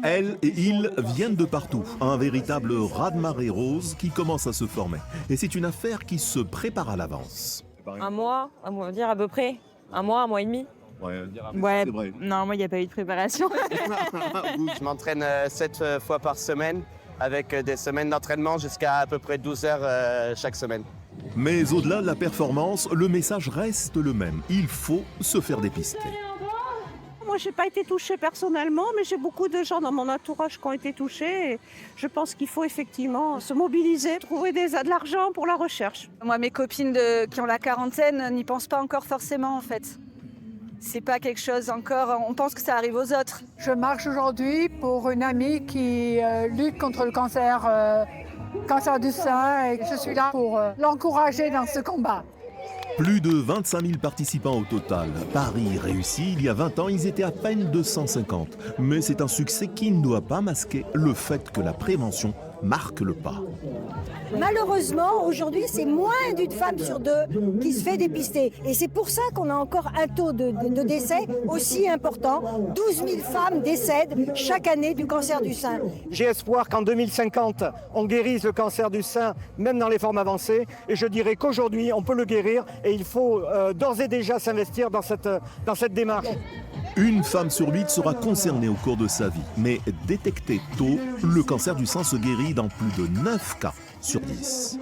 Elles et ils viennent de partout. Un véritable raz-de-marée rose qui commence à se former. Et c'est une affaire qui se prépare à l'avance. Un mois, on va dire à peu près. Un mois et demi. Ouais, Non, moi, il n'y a pas eu de préparation. Je m'entraîne 7 fois par semaine avec des semaines d'entraînement jusqu'à à peu près 12 heures chaque semaine. Mais au-delà de la performance, le message reste le même. Il faut se faire dépister. Moi, je n'ai pas été touchée personnellement, mais j'ai beaucoup de gens dans mon entourage qui ont été touchés. Et je pense qu'il faut effectivement se mobiliser, trouver de l'argent pour la recherche. Moi, mes copines qui ont la quarantaine n'y pensent pas encore forcément, en fait. C'est pas quelque chose encore, on pense que ça arrive aux autres. Je marche aujourd'hui pour une amie qui lutte contre le cancer du sein et je suis là pour l'encourager dans ce combat. Plus de 25 000 participants au total. Paris réussi, il y a 20 ans, ils étaient à peine 250. Mais c'est un succès qui ne doit pas masquer le fait que la prévention marque le pas. Malheureusement, aujourd'hui, c'est moins d'une femme sur deux qui se fait dépister. Et c'est pour ça qu'on a encore un taux de décès aussi important. 12 000 femmes décèdent chaque année du cancer du sein. J'ai espoir qu'en 2050, on guérisse le cancer du sein, même dans les formes avancées. Et je dirais qu'aujourd'hui, on peut le guérir et il faut d'ores et déjà s'investir dans cette démarche. Une femme sur 8 sera concernée au cours de sa vie. Mais détecté tôt, le cancer du sein se guérit dans plus de 9 cas sur 10.